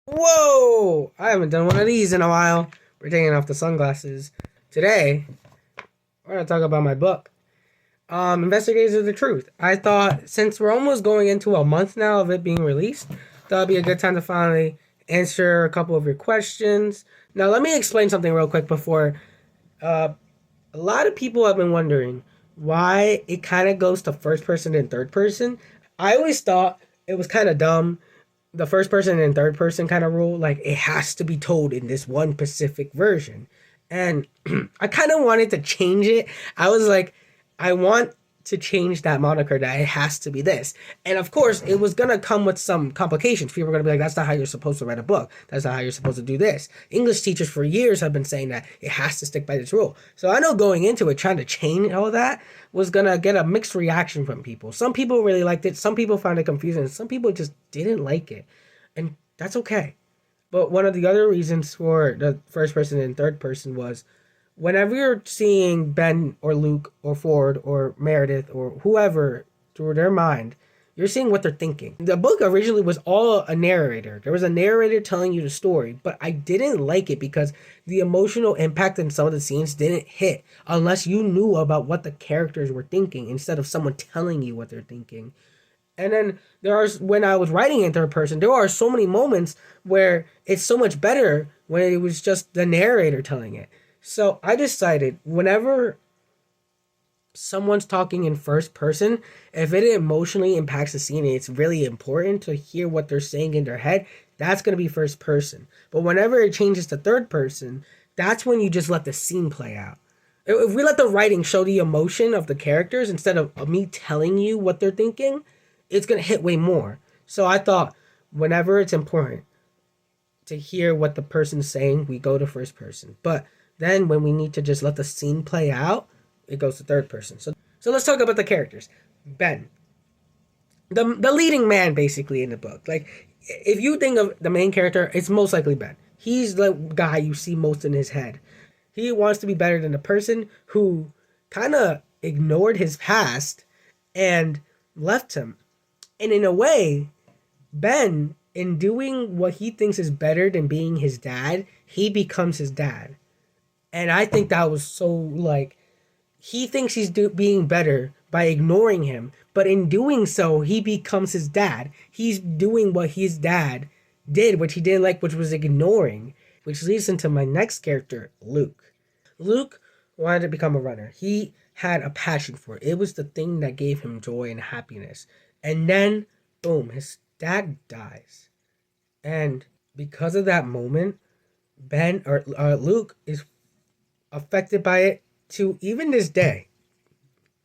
Whoa! I haven't done one of these in a while. We're taking off the sunglasses. Today, we're going to talk about my book, Investigators of the Truth. I thought, since we're almost going into a month now of it being released, that would be a good time to finally answer a couple of your questions. Now, let me explain something real quick before. Uh, a lot of people have been wondering why it kind of goes to first person and third person. I always thought it was kind of dumb, the first person and third person kind of rule. Like, it has to be told in this one specific version. And I kind of wanted to change it. I was like, I want to change that moniker, that it has to be this. And of course, it was going to come with some complications. People were going to be like, that's not how you're supposed to write a book. That's not how you're supposed to do this. English teachers for years have been saying that it has to stick by this rule. So I know going into it, trying to change all that was going to get a mixed reaction from people. Some people really liked it. Some people found it confusing. And some people just didn't like it. And that's okay. But one of the other reasons for the first person and third person was whenever you're seeing Ben or Luke or Ford or Meredith or whoever through their mind, you're seeing what they're thinking. The book originally was all a narrator. There was a narrator telling you the story, but I didn't like it because the emotional impact in some of the scenes didn't hit unless you knew about what the characters were thinking instead of someone telling you what they're thinking. And then when I was writing in third person, there are so many moments where it's so much better when it was just the narrator telling it. So I decided whenever someone's talking in first person, if it emotionally impacts the scene and it's really important to hear what they're saying in their head, that's going to be first person. But whenever it changes to third person, that's when you just let the scene play out. If we let the writing show the emotion of the characters instead of me telling you what they're thinking, it's going to hit way more. So I thought whenever it's important to hear what the person's saying, we go to first person. But then when we need to just let the scene play out, it goes to third person. So let's talk about the characters. Ben, the leading man basically in the book. Like, if you think of the main character, it's most likely Ben. He's the guy you see most in his head. He wants to be better than the person who kind of ignored his past and left him. And in a way, Ben, in doing what he thinks is better than being his dad, he becomes his dad. And I think that was so, like, he thinks he's being better by ignoring him, but in doing so, he becomes his dad. He's doing what his dad did, which he didn't like, which was ignoring, which leads into my next character, Luke. Luke wanted to become a runner. He had a passion for it. It was the thing that gave him joy and happiness. And then, boom, his dad dies. And because of that moment, Luke is affected by it to even this day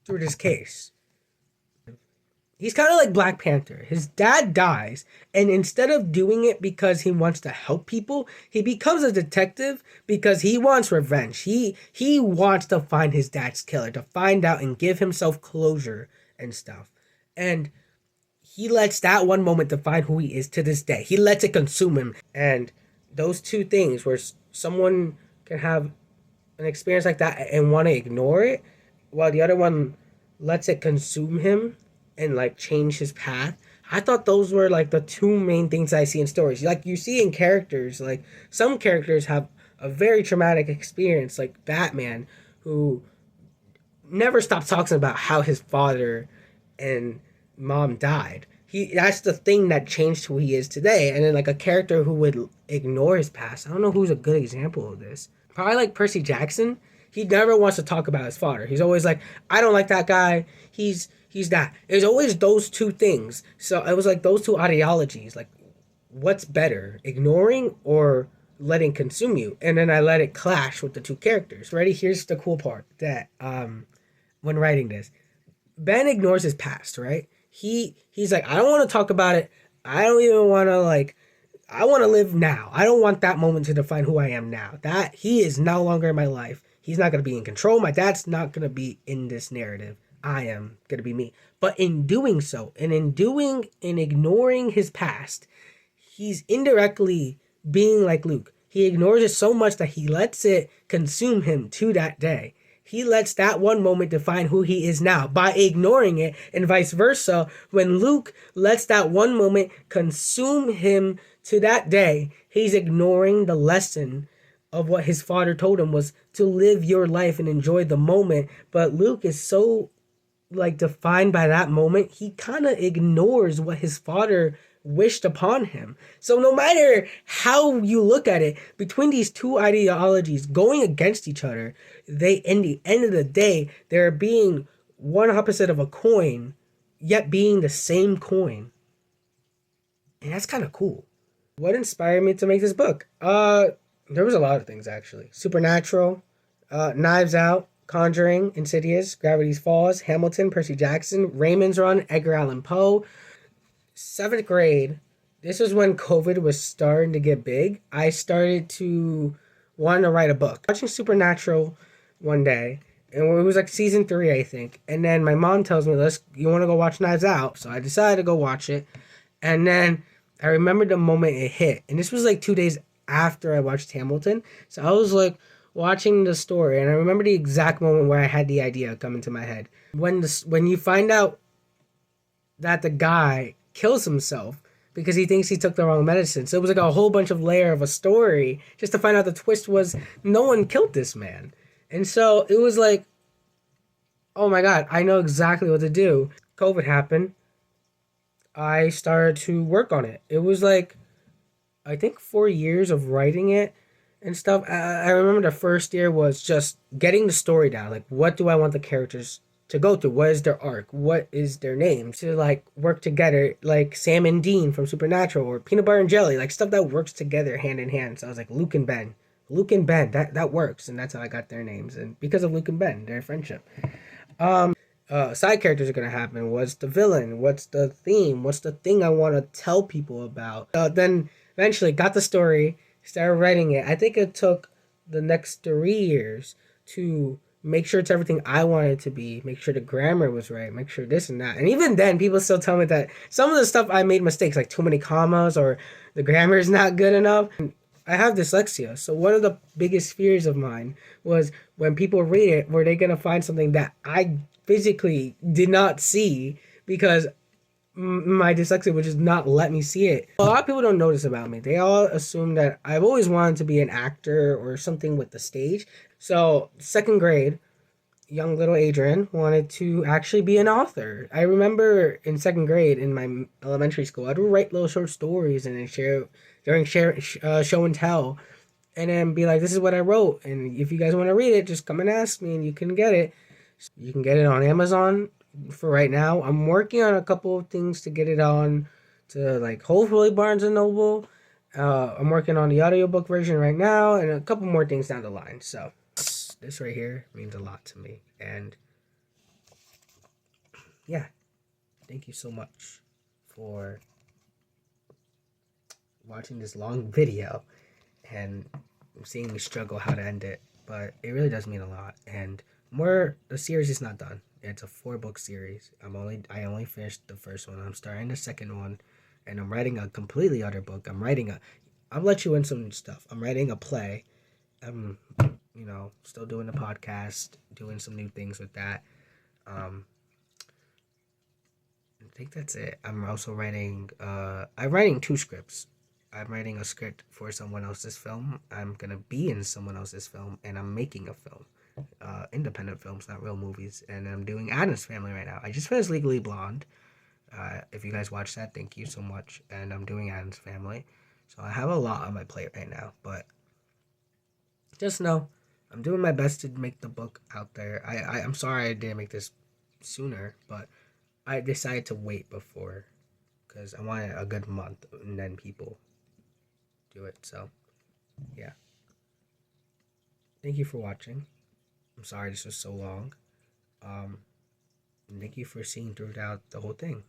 through this case. He's kind of like Black Panther. His dad dies, and instead of doing it because he wants to help people, he becomes a detective because he wants revenge. He wants to find his dad's killer, to find out and give himself closure and stuff. And he lets that one moment define who he is to this day. He lets it consume him. And those two things, where someone can have an experience like that and want to ignore it, while the other one lets it consume him and like change his path. I thought those were like the two main things I see in stories. Like, you see in characters, like some characters have a very traumatic experience, like Batman, who never stops talking about how his father and mom died. That's the thing that changed who he is today. And then like a character who would ignore his past. I don't know who's a good example of this. Probably like Percy Jackson. He never wants to talk about his father. He's always like, I don't like that guy. He's that. There's always those two things. So it was like those two ideologies. Like, what's better, ignoring or letting consume you? And then I let it clash with the two characters. Ready? Here's the cool part that when writing this, Ben ignores his past, right? He's like, I don't want to talk about it. I don't even want to, like, I want to live now. I don't want that moment to define who I am now. That he is no longer in my life. He's not going to be in control. My dad's not going to be in this narrative. I am going to be me. But in doing so, and in ignoring his past, he's indirectly being like Luke. He ignores it so much that he lets it consume him to that day. He lets that one moment define who he is now by ignoring it, and vice versa. When Luke lets that one moment consume him to that day, he's ignoring the lesson of what his father told him was to live your life and enjoy the moment. But Luke is so like defined by that moment, he kind of ignores what his father wished upon him. So no matter how you look at it, between these two ideologies going against each other, they in the end of the day, they're being one opposite of a coin, yet being the same coin. And that's kind of cool. What inspired me to make this book? There was a lot of things actually. Supernatural, Knives Out, Conjuring, Insidious, Gravity Falls, Hamilton, Percy Jackson, Raymond's Run, Edgar Allan Poe. Seventh grade, this was when COVID was starting to get big. I started to want to write a book. Watching Supernatural one day, and it was like season 3, I think. And then my mom tells me, you want to go watch Knives Out?" So I decided to go watch it. And then I remember the moment it hit. And this was like 2 days after I watched Hamilton. So I was like watching the story, and I remember the exact moment where I had the idea come into my head. When you find out that the guy kills himself because he thinks he took the wrong medicine. So it was like a whole bunch of layer of a story just to find out the twist was no one killed this man. And so it was like, oh my God, I know exactly what to do. COVID happened. I started to work on it. It was like, I think 4 years of writing it and stuff. I remember the first year was just getting the story down. Like, what do I want the characters to go through? What is their arc? What is their name? To like work together, like Sam and Dean from Supernatural, or Peanut Butter and Jelly, like stuff that works together hand in hand. So I was like, Luke and Ben. Luke and Ben, that works. And that's how I got their names. And because of Luke and Ben, their friendship. Side characters are gonna happen. What's the villain? What's the theme? What's the thing I want to tell people about? Then eventually got the story, started writing it. I think it took the next 3 years to make sure it's everything I wanted it to be, make sure the grammar was right, make sure this and that. And even then, people still tell me that some of the stuff I made mistakes, like too many commas or the grammar is not good enough. I have dyslexia, so one of the biggest fears of mine was when people read it, were they gonna find something that I physically did not see because my dyslexia would just not let me see it. A lot of people don't notice about me. They all assume that I've always wanted to be an actor or something with the stage. So, second grade, young little Adrian wanted to actually be an author. I remember in second grade in my elementary school, I'd write little short stories and then share during show and tell, and then be like, "This is what I wrote, and if you guys want to read it, just come and ask me, and you can get it. You can get it on Amazon for right now. I'm working on a couple of things to get it on to like hopefully Barnes and Noble. I'm working on the audiobook version right now, and a couple more things down the line. So." This right here means a lot to me. And yeah, thank you so much for watching this long video and seeing me struggle how to end it. But it really does mean a lot. And the series is not done. It's a 4-book series. I only finished the first one. I'm starting the second one, and I'm writing a completely other book. I'll let you in some stuff. I'm writing a play. Still doing the podcast, doing some new things with that. I think that's it. I'm also writing, I'm writing 2 scripts. I'm writing a script for someone else's film. I'm going to be in someone else's film, and I'm making a film. Independent films, not real movies. And I'm doing Addams Family right now. I just finished Legally Blonde. If you guys watched that, thank you so much. And I'm doing Addams Family. So I have a lot on my plate right now, but just know I'm doing my best to make the book out there. I'm sorry I didn't make this sooner, but I decided to wait before because I wanted a good month and then people do it. So, yeah. Thank you for watching. I'm sorry this was so long. And thank you for seeing throughout the whole thing.